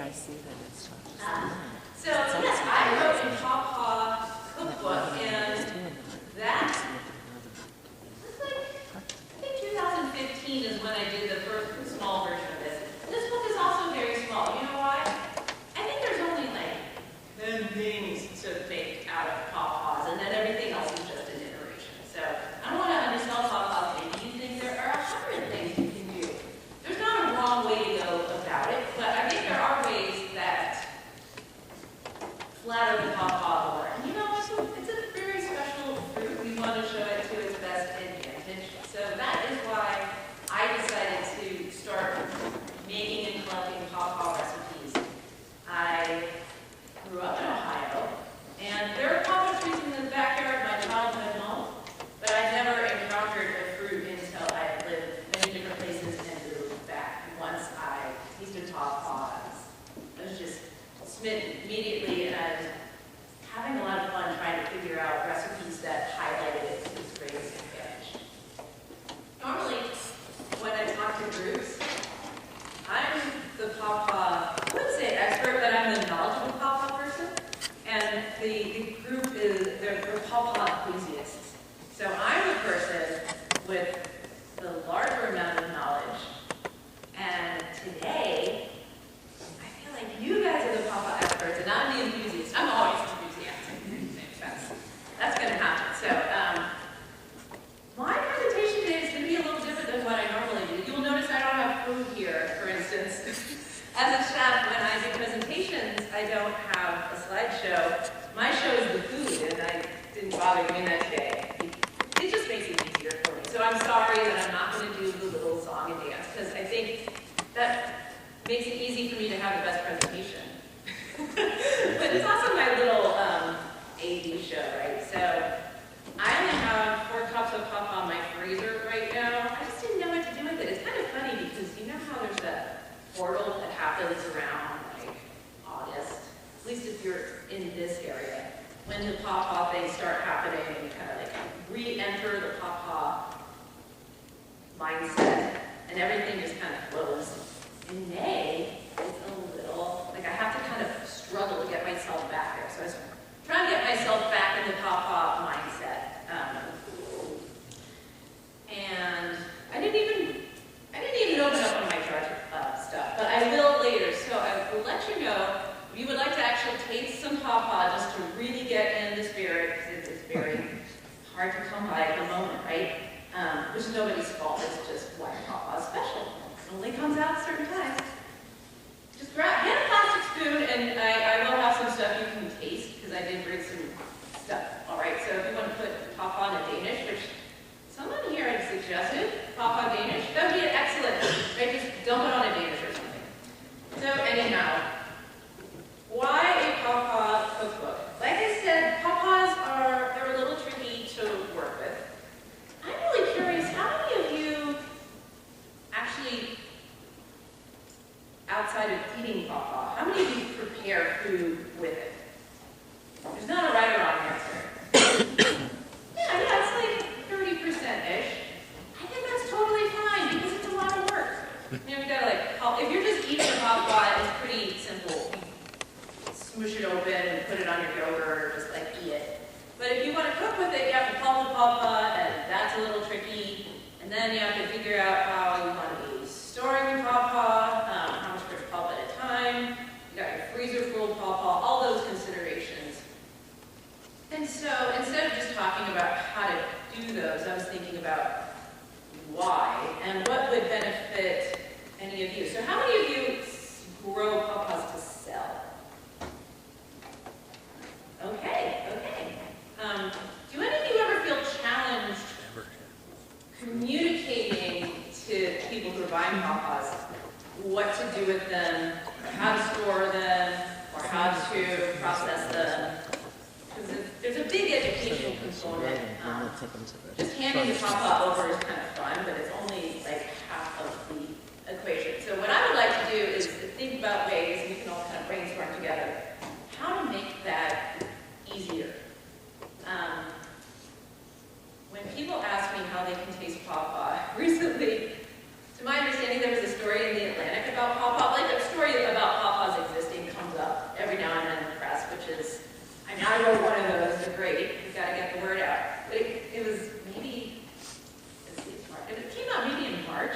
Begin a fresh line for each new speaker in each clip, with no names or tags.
I see that it's
So yes, I wrote a Pawpaw cookbook, and that was like, I think 2015 is when I did the first small version of this. This book is also very small. You know why? I think there's only like 10 things to make out of Pawpaws, and then everything else is just an iteration. So I don't want to undersell Pawpaws. Maybe you think there are 100 things you can do. There's not a wrong way to go about it, but I think there are ways that flatter the pawpaw more. And you know, it's a very special fruit. We want to show it to its best advantage. So that is why I decided to start making and collecting pawpaw recipes. I grew up in Ohio, and there are pawpaw trees in the backyard of my childhood home, but I never encountered a fruit until I lived many different places and moved back. Once I tasted pawpaws, I was just smitten immediately, and I was having a lot of fun trying to figure out recipes that highlighted it to its greatest advantage. Normally, when I talk to groups, I'm the pawpaw, I wouldn't say expert, but I'm the knowledgeable pawpaw person, and the group they're pawpaw enthusiasts. So I'm the person with the larger amount of knowledge, and today, you guys are the pawpaw experts, and I'm the enthusiast. I'm always enthusiastic. That's going to happen. So, my presentation today is going to be a little different than what I normally do. You'll notice I don't have food here, for instance. As a chef, when I do presentations, I don't have a slideshow. My show is the food, and I didn't bother doing that today. It just makes it easier for me. So I'm sorry that I'm not going to do the little song and dance, because I think that makes it easy for me to have the best presentation. But it's also my little AV show, right? So I only have 4 cups of pawpaw in my freezer right now. I just didn't know what to do with it. It's kind of funny because you know how there's that portal that happens around like August, at least if you're in this area, when the pawpaw things start happening and you kind of like re-enter the pawpaw mindset and everything just kind of flows. In May, it's a little, like I have to kind of struggle to get myself back there. So I was trying to get myself back in the pawpaw mindset. And I didn't even open up on my jar stuff, but I will later. So I will let you know if you would like to actually taste some pawpaw just to really get in the spirit, because it's very hard to come by at the moment, right? Which is nobody's fault. It's just why pawpaw is special. It only comes out at certain times. Just get a plastic spoon, and I will have some stuff you can taste, because I did bring some stuff. All right, so if you want to put pawpaw in a Danish, which someone here had suggested, pawpaw Danish, that would be excellent. Right, just dump it on a Danish or something. So anyhow, why a pawpaw cookbook? Like I said, pawpaws they're a little tricky to work with. I'm really curious, how many of you actually, outside of eating pawpaw, how many of you prepare food with it? There's not a right or wrong answer. Yeah, it's like 30%-ish. I think that's totally fine because it's a lot of work. You know, you gotta if you're just eating a pawpaw, it's pretty simple. Smoosh it open and put it on your yogurt or just eat it. But if you want to cook with it, you have to pulp the pawpaw, and that's a little tricky. And then you have to figure out how you want to be storing your pawpaw, how much pulp at a time. You got your freezer full of pawpaw, all those considerations. And so instead of just talking about how to do those, I was thinking about why and what would benefit any of you. So how many of you grow pawpaws to sell? Okay. Do any of you ever feel challenged communicating to people who are buying pawpaws what to do with them, or how to store them, or how to process them? Because there's a big education component. Just handing the pawpaw over is kind of fun, but it's only half of the equation. So what I would like to do is to think about ways, and we can all kind of brainstorm together, how to make that easier. When people ask me how they can taste pawpaw, recently, to my understanding, there was a story in the Atlantic about pawpaw, a story about pawpaws existing. I wrote one of those. They're great. We've got to get the word out. But it was maybe, let's see, it came out maybe in March.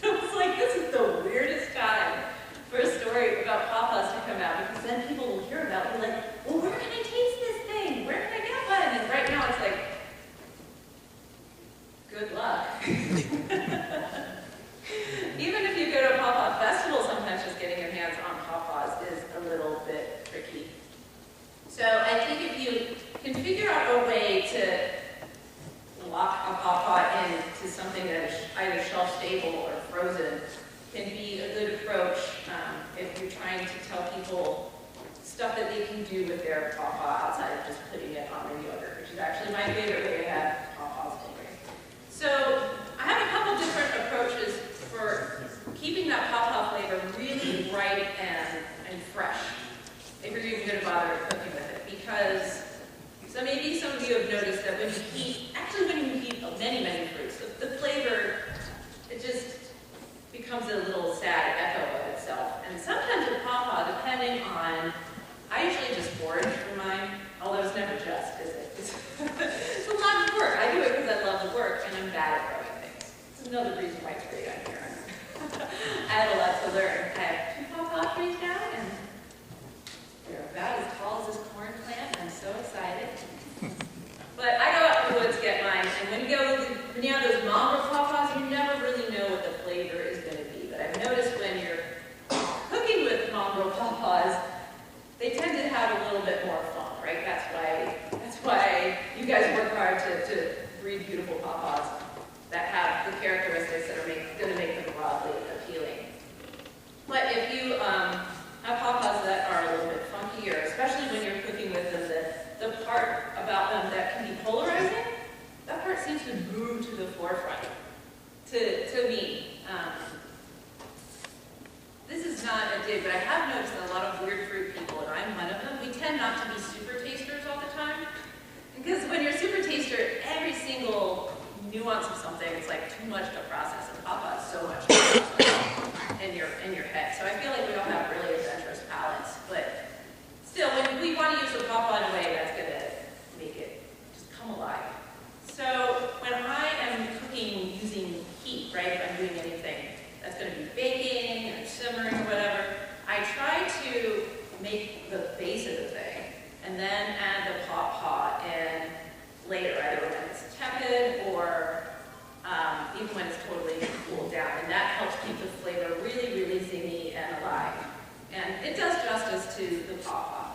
I was like, this is the weirdest time for a story about pawpaws to come out, because then people will hear about it and be like, well, where can I taste this thing? Where can I get one? And right now it's like, good luck. Even if you go to a pawpaw festival, sometimes just getting your hands on pawpaws is a little bit tricky. So I think if you can figure out a way to lock a pawpaw into something that is either shelf-stable or frozen, can be a good approach if you're trying to tell people stuff that they can do with their pawpaw outside of just putting it on their yogurt, which is actually my favorite way to have pawpaws anyway. So I have a couple different approaches for keeping that pawpaw flavor really bright and fresh, if you're even going to bother cooking with it. Because, so maybe some of you have noticed that when you heat, actually when you heat many fruits, the flavor, it just becomes a little sad echo of itself. And sometimes with pawpaw, depending on, I usually just forage for mine, although it's never just, is it? It's a lot of work. I do it because I love the work, and I'm bad at growing things. It's another reason why it's great on here. I have a lot to learn. I have 2 pawpaw trees now, and they're about as tall as this corn plant. I'm so excited. But I go out in the woods to get mine, and when you have those mongrel pawpaws, you never really know what the flavor is going to be. But I've noticed when you're cooking with mongrel pawpaws, they tend to have a little bit more fun, right? That's why you guys work hard to breed beautiful pawpaws that have the characteristics that are going to make them broadly appealing. But if you have pawpaws that are a little bit funkier, especially when you're cooking with them, the part about them that can be polarizing, that part seems to move to the forefront. To me, this is not a dig, but I have noticed that a lot of weird fruit people, and I'm one of them, we tend not to be super tasters all the time. Because when you're a super taster, every single nuance of something, it's like too much to process, and pawpaw is so much to process in your head. So I feel like we all have really adventurous palates, but still, when we want to use the pawpaw in a way that's going to make it just come alive. So when I am cooking using heat, right, if I'm doing anything that's going to be baking or simmering or whatever, I try to make the base of the thing and then add the pawpaw in later, either when it's tepid or even when it's totally cooled down. And that helps keep the flavor really, really zingy and alive. And it does justice to the pawpaw.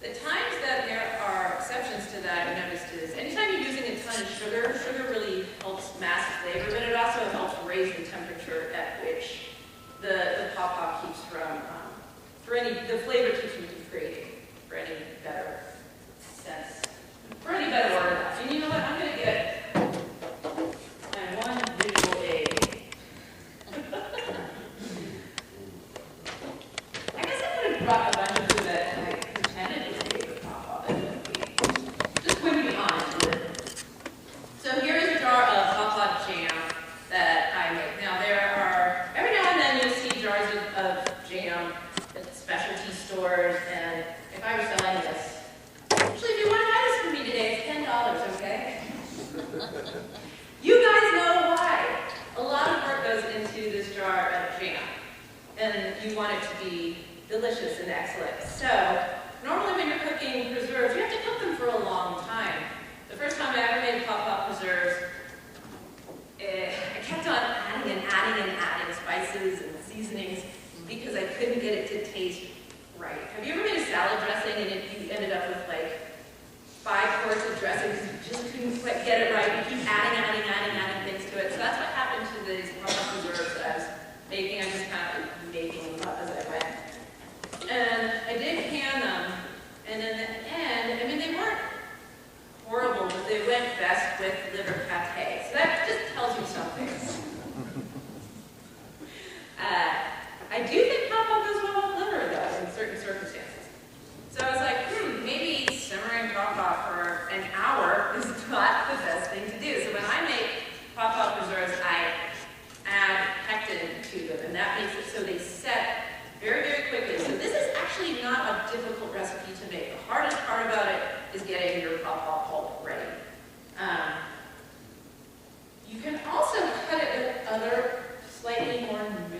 The times that there are exceptions to that, I've noticed, is anytime you're using a ton of sugar, sugar really helps mask flavor, but it also helps raise the temperature at which the pawpaw keeps from, the flavor keeps from degrading, for any better sense, for any better word. And you know what, I'm going to get my one visual aid. I guess I could have brought a bunch of food that I pretended was made with pawpaw, but just wouldn't be honest with it. So here is a jar of pawpaw jam that I make. Now there are, every now and then you'll see jars of jam at specialty stores, and if I were selling this, actually if you want to buy this for me today, it's $10, okay? You guys know why. A lot of work goes into this jar of jam, and you want it to be delicious and excellent. So normally when you're cooking preserves, you have to cook them for a long time. The first time I ever made pawpaw preserves, I kept on adding spices and seasonings because I couldn't get it to taste right. Have you ever made a salad dressing and you ended up with like 5 quarts of dressing because you just couldn't quite get it right? You keep adding things to it. So that's what happened to these pawpaw preserves that I was making. I just kind of making them up as I went. And I did can them, and in the end, I mean, they weren't horrible, but they went best with liver pate. So that just tells you something. I do think pawpaw goes well with liver, though, in certain circumstances. So I was like, maybe simmering pawpaw for an hour is not the best thing to do. So when I make pawpaw preserves, I add pectin to them, and that makes it so they set very, very quickly. So this is actually not a difficult recipe to make. The hardest part about it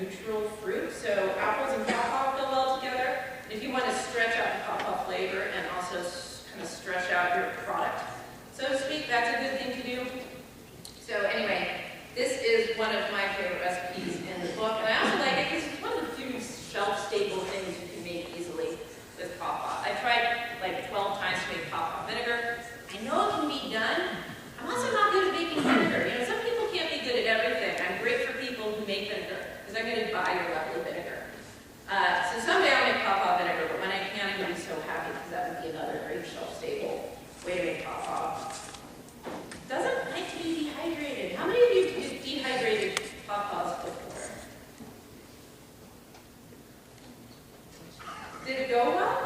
neutral fruit. So apples and pawpaw go well together. If you want to stretch out the pawpaw flavor and also kind of stretch out your product, so to speak, that's a good thing to do. So anyway, this is one of my favorite recipes in the book, and I also like it because it's one of the few shelf-stable things you can make easily with pawpaw. I tried like 12 times to make pawpaw vinegar. I know it can be done. I'm also not good at making vinegar. You know, some people can't be good at everything. I'm great for people who make vinegar, because I'm going to buy your lovely vinegar. So someday I'll make pawpaw vinegar, but when I can, I'm going to be so happy, because that would be another great shelf-stable way to make pawpaw. Doesn't like to be dehydrated. How many of you did dehydrated pawpaws before? Did it go well?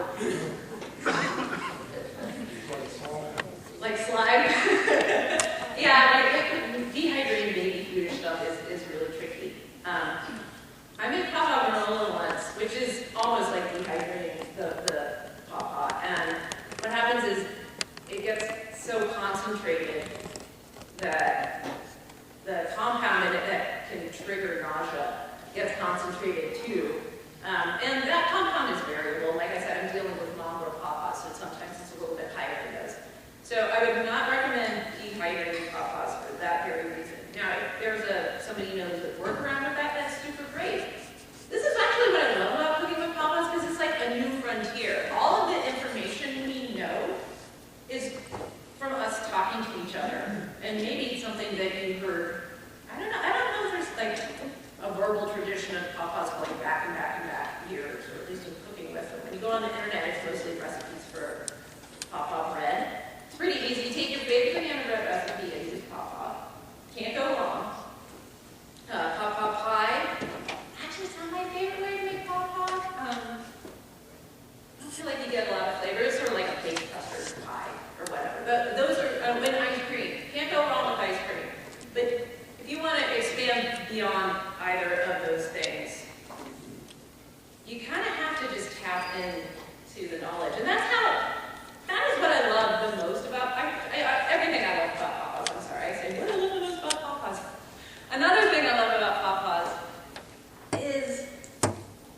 Like slime? Yeah, like dehydrating baby food or stuff is really tricky. I made pawpaw granola once, which is almost like dehydrating the pawpaw. And what happens is it gets so concentrated that the compound in it that can trigger nausea gets concentrated too. And that compound is variable. Like I said, I'm dealing with longer pawpaws, so sometimes it's a little bit higher than this. So I would not recommend dehydrating pawpaws for that very reason. Now, if there's somebody who knows a workaround with that, that's super great. This is actually what I love about cooking with pawpaws, because it's like a new frontier. All of the information we know is from us talking to each other, and maybe something that you heard. I don't know if there's like a verbal tradition of pawpaws going back and back and back years, or at least in cooking with them. When you go on the internet, it's mostly recipes for pawpaw bread. It's pretty easy. You take your favorite banana bread recipe and use pawpaw. Can't go wrong. Pawpaw pie. Actually, it's not my favorite way to make pawpaw. I don't feel like you get a lot of flavor. It's sort of like a baked custard pie or whatever. But those are, and ice cream. Can't go wrong with ice cream. But if you want to expand beyond either of those things, you kind of have to just tap into the knowledge. And that is what I love the most about, everything I love about pawpaws. I'm sorry, I say, what do I love the most about pawpaws? Another thing I love about pawpaws is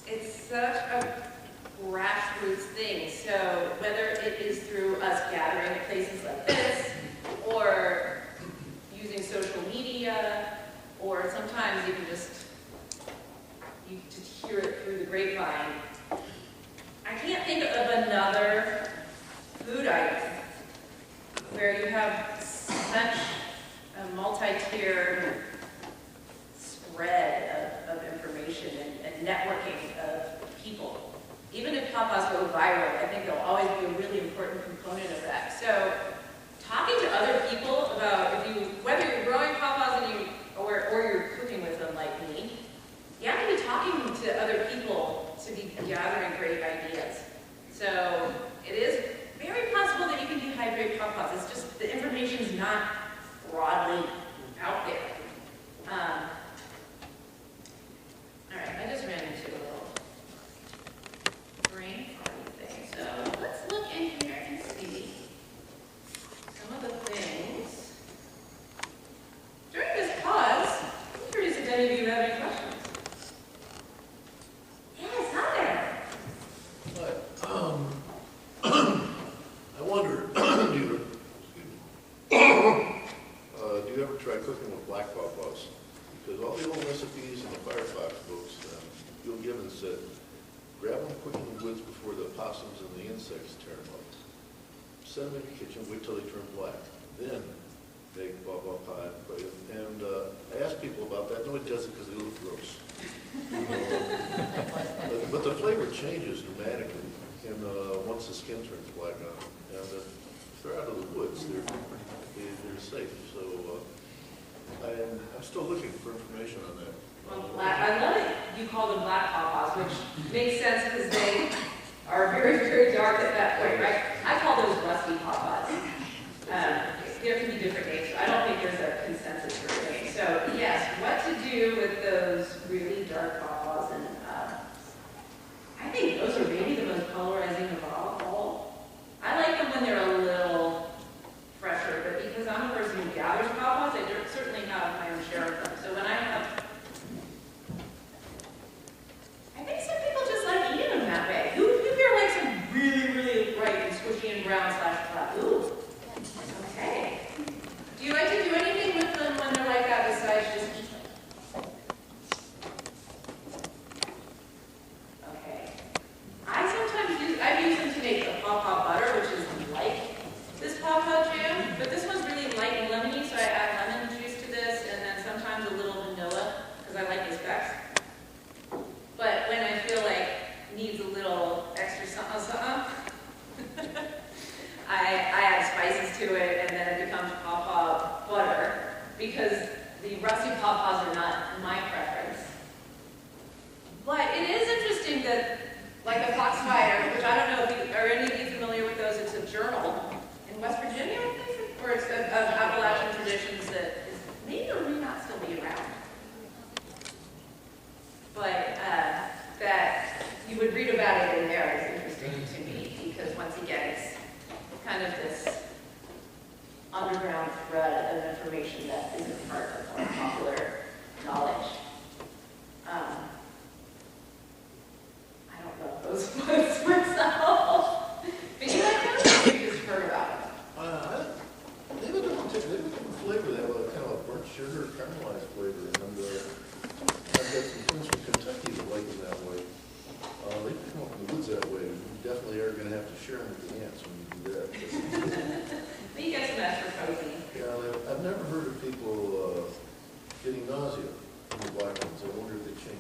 it's such a grassroots thing. So whether it is through us gathering at places like this, or using social media, or sometimes even you just hear it through the grapevine. I can't think of another food item where you have such a multi-tiered spread of information and networking of people. Even if pawpaws go viral, I think they'll always be a really important component of that. So talking to other people about whether you're growing pawpaws or you're cooking with them like me, you have to be talking to other people to be gathering great ideas. So it is very possible that you can dehydrate pawpaws. It's just the information is not broadly out there. All right, I just ran into a little brain farty thing. So let's look in here and see some of the things. During this pause, I'm curious if any of you have any questions. Yes, hi there.
I wonder, do you ever try cooking with black pawpaws? Because all the old recipes in the Firefox books, Bill Gibbons said, grab them quick in the woods before the possums and the insects tear them up. Set them in the kitchen, wait till they turn black. Then make pawpaw pie and put it. And I asked people about that. Nobody does it because they look gross. But the flavor changes dramatically once the skin turns black on them. And if they're out of the woods, they're safe. So I'm still looking for information on that.
Well, I love it. You call them black pawpaws, which makes sense because they are very, very dark at that point, right? I call those rusty pawpaws. There can be different names. I don't think there's a consensus for a name. So yes, what to do with those really dark pawpaws, and I think those are maybe the most polarizing of all. I like them when they're a little fresher, but because I'm a person who gathers pawpaws, I certainly have my own share of them. So when I have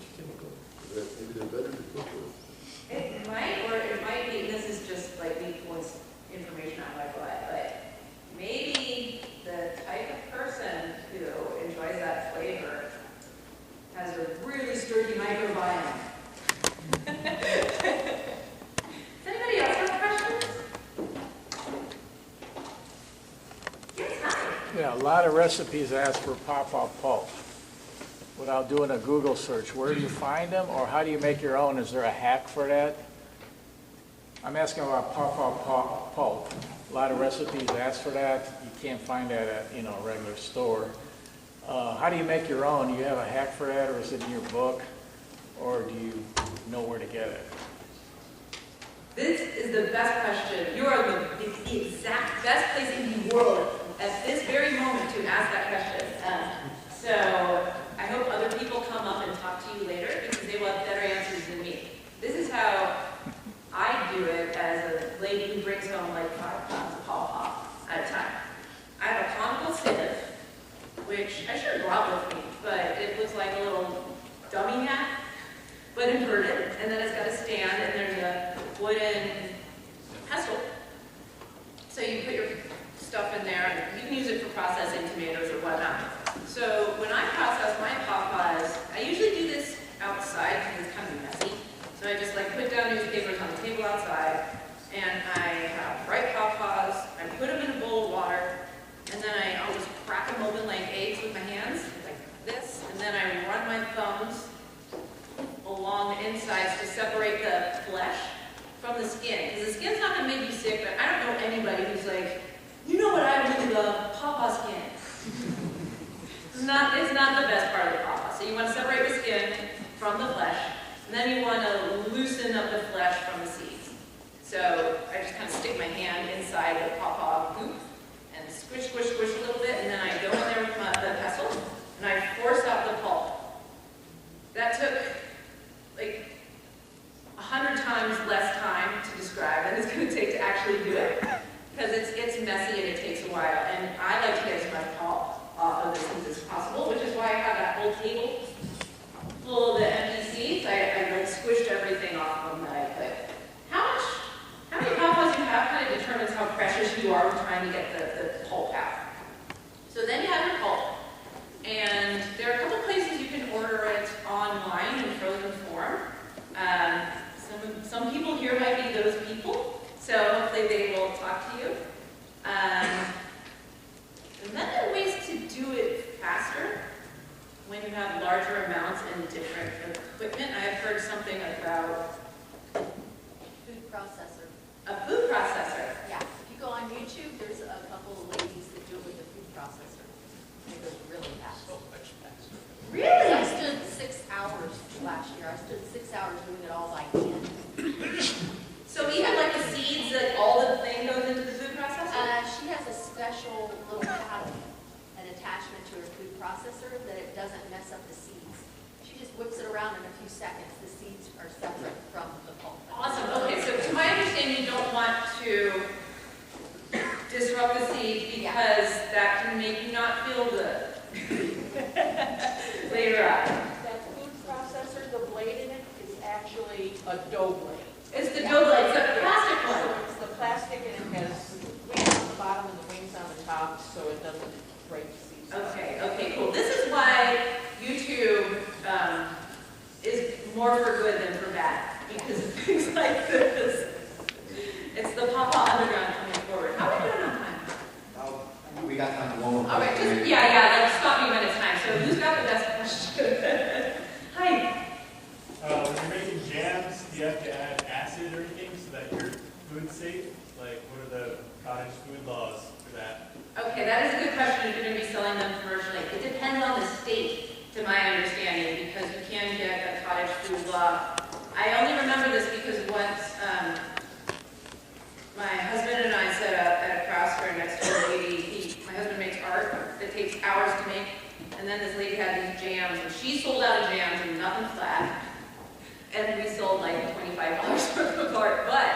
much chemical. Maybe they're better to cook with.
It might, or it might be, and this is just like me pulling information out of my butt, but maybe the type of person who enjoys that flavor has a really sturdy microbiome. Does anybody else have questions? Yes, hi.
Yeah, a lot of recipes ask for pawpaw pulp without doing a Google search. Where do you find them, or how do you make your own? Is there a hack for that? I'm asking about pawpaw pulp. A lot of recipes ask for that. You can't find that at, a regular store. How do you make your own? Do you have a hack for that, or is it in your book, or do you know where to get it?
This is the best question. You are the exact best place in the world at this very moment to ask that question. So I hope other people come up and talk to you later because they will have better answers than me. This is how I do it as a lady who brings home like 5 pounds of pawpaw at a time. I have a conical sieve, which I should have brought with me, but it looks like a little dummy hat, but inverted, and then it's got a stand, and there's a wooden pestle. So you put your stuff in there, and you can use it for processing tomatoes or whatnot. So when I process my pawpaws, I usually do this outside because it's kind of messy. So I just put down newspapers on the table outside, and I have ripe pawpaws, I put them in a bowl of water, and then I'll just crack them open like eggs with my hands, like this, and then I run my thumbs along the insides to separate the flesh from the skin. Because the skin's not going to make you sick, but I don't know anybody who's like, you know what I really love? Pawpaw skin. It's not the best part of the pawpaw. So you want to separate the skin from the flesh, and then you want to loosen up the flesh from the seeds. So I just kind of stick my hand inside the pawpaw goop and squish, squish, squish a little bit, and then I go in there with the pestle, and I force out the pulp. That took like 100 times less time to describe than it's going to take to actually do it, because it's messy and it takes a while, and I like to get as much pulp off of the seeds as possible, which is why I have that whole table full of the empty seeds. I squished everything off of them that I put. How many pawpaws you have kind of determines how precious you are with trying to get the pulp out. So then you have your pulp, and there are a couple places you can order it online in frozen form. Some people here might be those people, so hopefully they will talk to you. And then there are ways to do it faster when you have larger amounts and different equipment. I have heard something about
Food processor.
a food processor.
Yeah, if you go on YouTube, there's a couple of ladies that do it with a food processor. It goes really fast.
Really?
I stood 6 hours last year. I stood 6 hours doing it all by hand.
So even like the seeds, that all the thing goes into the food processor?
She has a special little paddle, an attachment to her food processor that it doesn't mess up the seeds. She just whips it around in a few seconds. The seeds are separate from the pulp.
Awesome. Okay, so to my understanding, you don't want to disrupt the seeds because that can make you not feel good later on.
That food processor, the blade in it is actually a dough blade.
It's the dough blade, it's a plastic
So
one.
it's the plastic and it has wings on the bottom and the wings on the top, so it doesn't break the seeds.
Okay, cool. This is why YouTube is more for good than for bad, because of things like this. It's the Pawpaw Underground coming forward. How are we doing on time?
We got time for one more.
All right, just, yeah, stop me when it's time. So who's got the best question? Hi.
When you're making jams, do you have to add acid or anything so that your food's safe? Like, what are the cottage food laws for that?
Okay, that is a good question if you're going to be selling them commercially. It depends on the state, to my understanding, because you can get a cottage food law. I only remember this because once my husband and I set up at a craft store next to a lady. My husband makes art that takes hours to make, and then this lady had these jams, and she sold out of jams and nothing flat. And we sold like $25 worth of art, but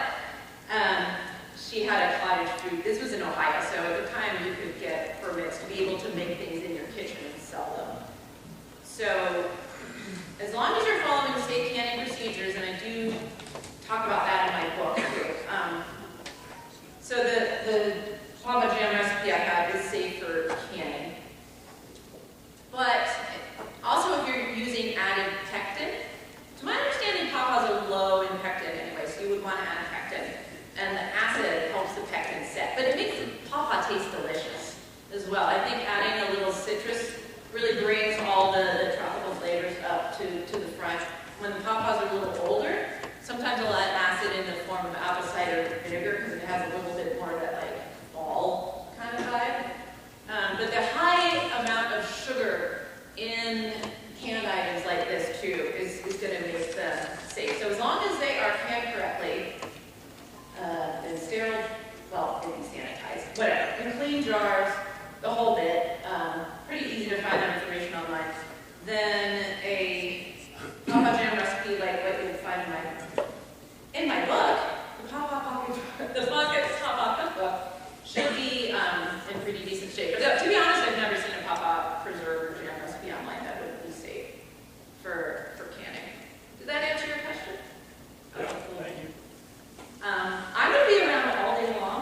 she had a cottage food. This was in Ohio, so at the time you could get permits to be able to make things in your kitchen and sell them. So as long as you're following state canning procedures, and I do talk about that in my book too. So the Pawpaw jam recipe I have is safe for canning. But also if you're using added pectin, to my understanding, pawpaws are low in pectin anyway, so you would want to add pectin. And the acid helps the pectin set. But it makes the pawpaw taste delicious as well. I think adding a little citrus really brings all the tropical flavors up to the front. When the pawpaws are a little older, sometimes I'll add acid in the form of apple cider vinegar because it has a little bit more of that like fall kind of vibe. But the high amount of sugar in canned items like this too is going to make them safe. So as long as they are canned correctly and sterile, well, maybe sanitized, whatever, in clean jars, the whole bit, pretty easy to find that information online, then a pawpaw jam recipe like what you'll find in my book, the Pawpaw cookbook, should be in pretty decent shape. But to be honest, I've never seen a pawpaw preserve or jam recipe online that would be safe for canning. Did that answer your question?
Yeah, thank you.
I'm going to be around all day long.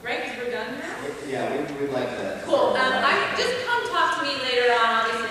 Greg, because we're done now.
Yeah, we'd like to.
Cool. Just come talk to me later on. Obviously,